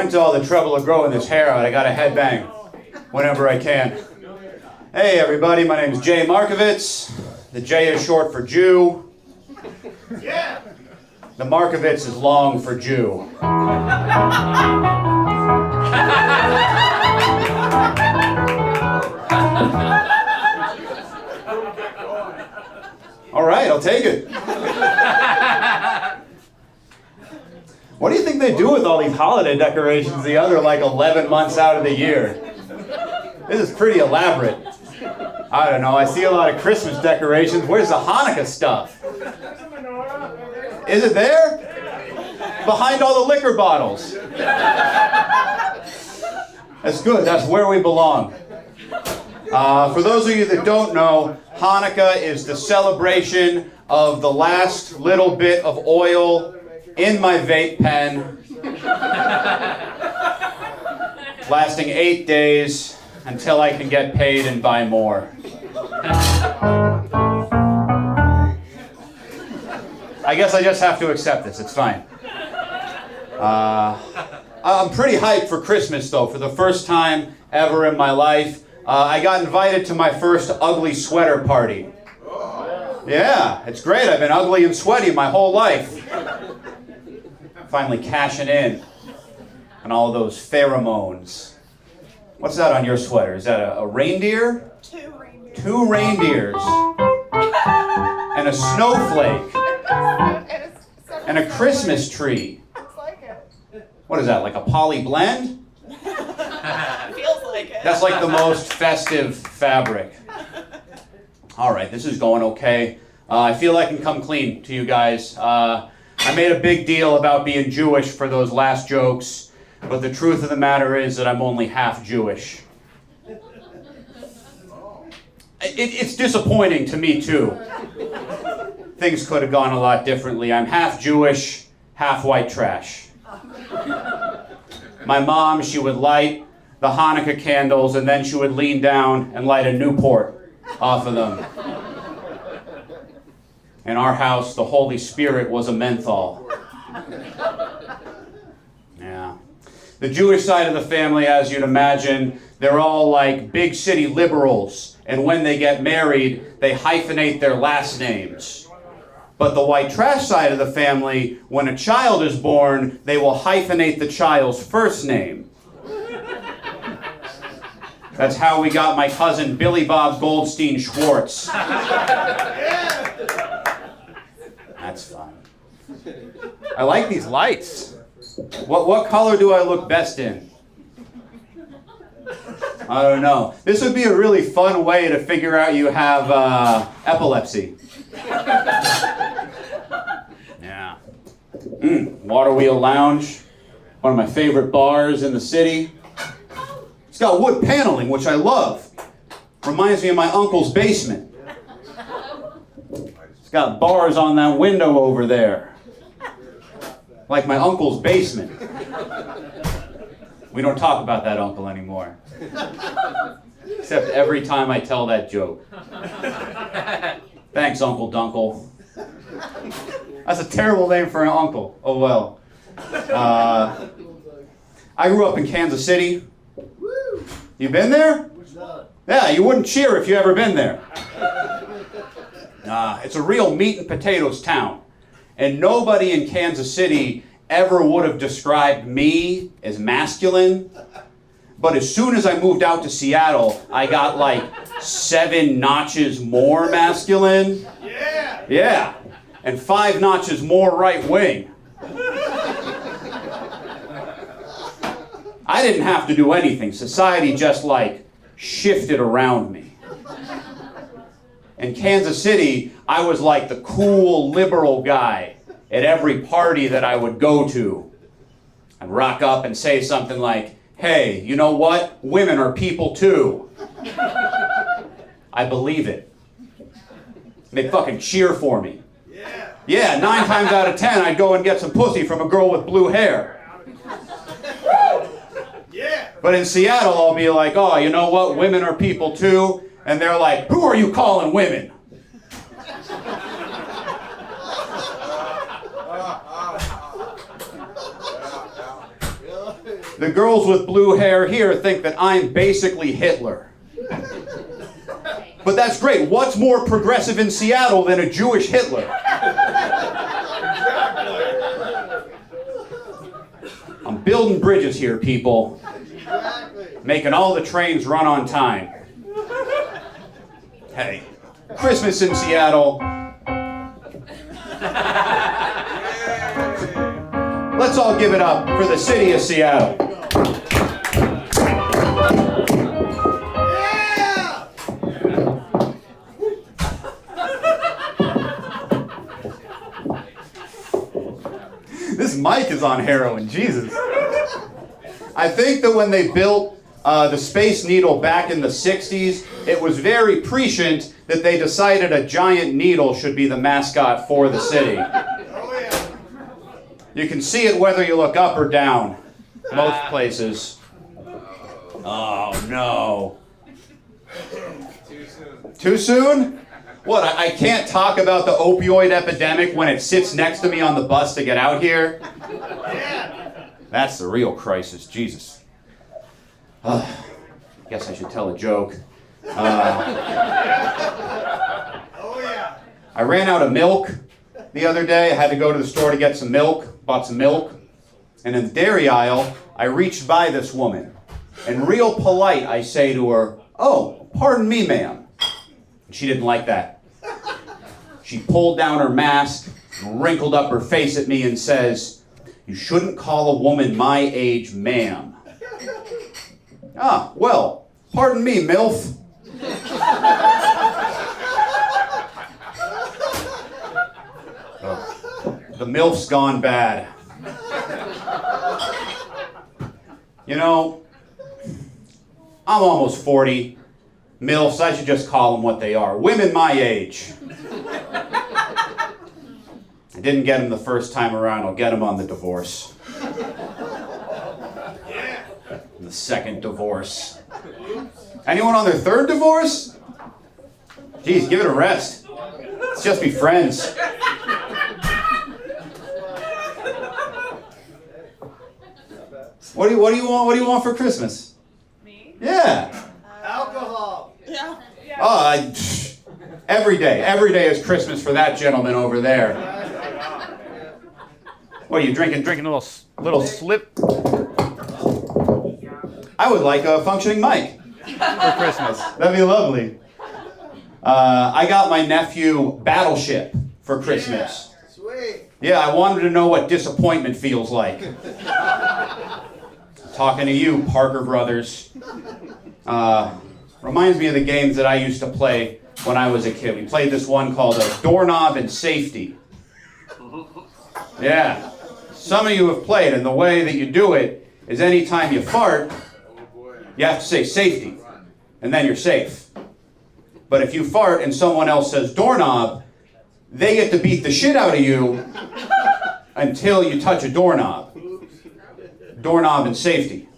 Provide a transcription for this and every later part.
into all the trouble of growing this hair out. I gotta headbang whenever I can. Hey everybody, my name is Jay Markovitz. The J is short for Jew. Yeah. The Markovitz is long for Jew. All right, I'll take it. What do you think they do with all these holiday decorations the other 11 months out of the year? This is pretty elaborate. I don't know, I see a lot of Christmas decorations. Where's the Hanukkah stuff? Is it there? Behind all the liquor bottles. That's good, that's where we belong. For those of you that don't know, Hanukkah is the celebration of the last little bit of oil in my vape pen, lasting 8 days until I can get paid and buy more. I guess I just have to accept this, it's fine. I'm pretty hyped for Christmas though. For the first time ever in my life, I got invited to my first ugly sweater party. Yeah, it's great. I've been ugly and sweaty my whole life. Finally cashing in on all those pheromones. What's that on your sweater? Is that a reindeer? 2 reindeers. 2 reindeers. And a snowflake. And a Christmas tree. Looks like it. What is that, like a poly blend? Feels like it. That's like the most festive fabric. All right, this is going okay. I feel I can come clean to you guys. I made a big deal about being Jewish for those last jokes, but the truth of the matter is that I'm only half Jewish. It's disappointing to me too. Things could have gone a lot differently. I'm half Jewish, half white trash. My mom, she would light the Hanukkah candles and then she would lean down and light a Newport off of them. In our house, the Holy Spirit was a menthol. Yeah. The Jewish side of the family, as you'd imagine, they're all like big city liberals. And when they get married, they hyphenate their last names. But the white trash side of the family, when a child is born, they will hyphenate the child's first name. That's how we got my cousin Billy Bob Goldstein Schwartz. That's fun. I like these lights. What color do I look best in? I don't know. This would be a really fun way to figure out you have epilepsy. Yeah. Waterwheel Lounge, one of my favorite bars in the city. It's got wood paneling, which I love. Reminds me of my uncle's basement. It's got bars on that window over there. Like my uncle's basement. We don't talk about that uncle anymore. Except every time I tell that joke. Thanks, Uncle Dunkle. That's a terrible name for an uncle. Oh well. I grew up in Kansas City. You been there? Yeah, you wouldn't cheer if you ever been there. It's a real meat and potatoes town. And nobody in Kansas City ever would have described me as masculine. But as soon as I moved out to Seattle, I got like 7 notches more masculine. Yeah. Yeah. And 5 notches more right wing. I didn't have to do anything. Society just shifted around me. In Kansas City, I was like the cool liberal guy at every party that I would go to. I'd rock up and say something like, hey, you know what? Women are people too. I believe it. They fucking cheer for me. Yeah, 9 times out of 10, I'd go and get some pussy from a girl with blue hair. But in Seattle, I'll be like, oh, you know what? Women are people too. And they're like, who are you calling women? The girls with blue hair here think that I'm basically Hitler. But that's great. What's more progressive in Seattle than a Jewish Hitler? I'm building bridges here, people. Making all the trains run on time. Hey, Christmas in Seattle. Let's all give it up for the city of Seattle. This mic is on heroin, Jesus. I think that when they built the Space Needle back in the 60s, it was very prescient that they decided a giant needle should be the mascot for the city. You can see it whether you look up or down, most places. Oh no. Too soon? What, I can't talk about the opioid epidemic when it sits next to me on the bus to get out here? That's the real crisis, Jesus. Guess I should tell a joke. I ran out of milk the other day. I had to go to the store to get some milk, bought some milk. And in the dairy aisle, I reached by this woman. And real polite, I say to her, "Oh, pardon me, ma'am." And she didn't like that. She pulled down her mask, wrinkled up her face at me and says, "You shouldn't call a woman my age ma'am." "Ah, well, pardon me, MILF." The MILF's gone bad. You know, I'm almost 40. MILFs, I should just call them what they are. Women my age. I didn't get them the first time around. I'll get them on the divorce. The second divorce. Anyone on their third divorce? Geez, give it a rest. Let's just be friends. What do you want? What do you want for Christmas? Me? Yeah. Alcohol. Yeah. Oh, every day is Christmas for that gentleman over there. What are you drinking? Drinking a little slip? I would like a functioning mic for Christmas. That'd be lovely. I got my nephew Battleship for Christmas. Yeah, sweet. Yeah, I wanted to know what disappointment feels like. Talking to you, Parker Brothers. Reminds me of the games that I used to play when I was a kid. We played this one called Doorknob and Safety. Yeah. Some of you have played, and the way that you do it is anytime you fart, you have to say safety, and then you're safe. But if you fart and someone else says doorknob, they get to beat the shit out of you until you touch a doorknob. Doorknob and safety.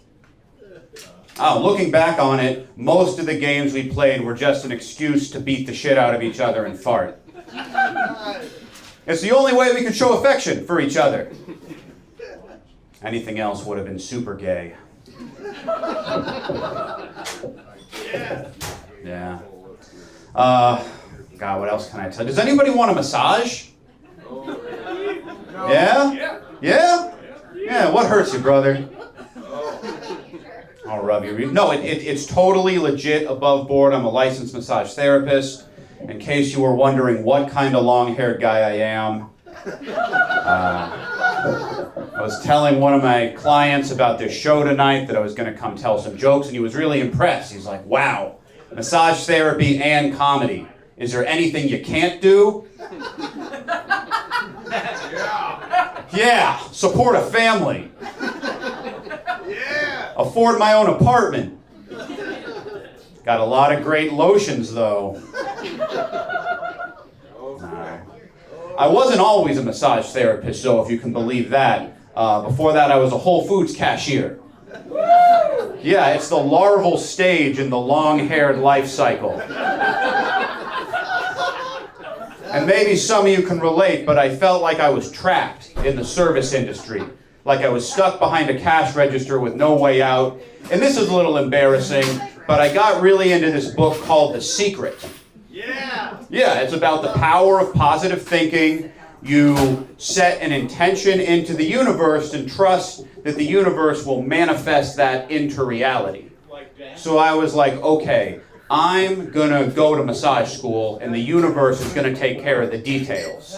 Oh, looking back on it, most of the games we played were just an excuse to beat the shit out of each other and fart. It's the only way we could show affection for each other. Anything else would have been super gay. Yeah. God, what else can I tell you? Does anybody want a massage? Yeah? Yeah? Yeah, what hurts you, brother? I'll rub you. No, it's totally legit, above board. I'm a licensed massage therapist. In case you were wondering what kind of long-haired guy I am. I was telling one of my clients about this show tonight that I was going to come tell some jokes, and he was really impressed. He's like, "Wow, massage therapy and comedy. Is there anything you can't do?" Yeah, support a family. Yeah. Afford my own apartment. Got a lot of great lotions, though. I wasn't always a massage therapist, so if you can believe that. Before that, I was a Whole Foods cashier. Yeah, it's the larval stage in the long-haired life cycle. And maybe some of you can relate, but I felt like I was trapped in the service industry. like I was stuck behind a cash register with no way out. And this is a little embarrassing, but I got really into this book called The Secret. Yeah, it's about the power of positive thinking. You set an intention into the universe and trust that the universe will manifest that into reality. So I was like, okay, I'm gonna go to massage school and the universe is gonna take care of the details.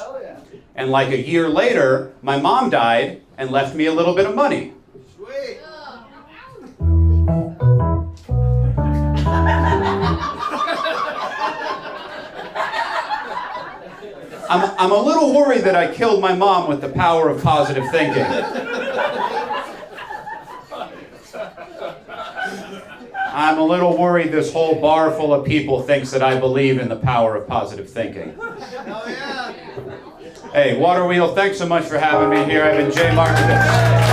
And like a year later, my mom died and left me a little bit of money. Sweet. I'm a little worried that I killed my mom with the power of positive thinking. I'm a little worried this whole bar full of people thinks that I believe in the power of positive thinking. Oh, yeah. Hey, Waterwheel, thanks so much for having me here. I've been Jay Markovich.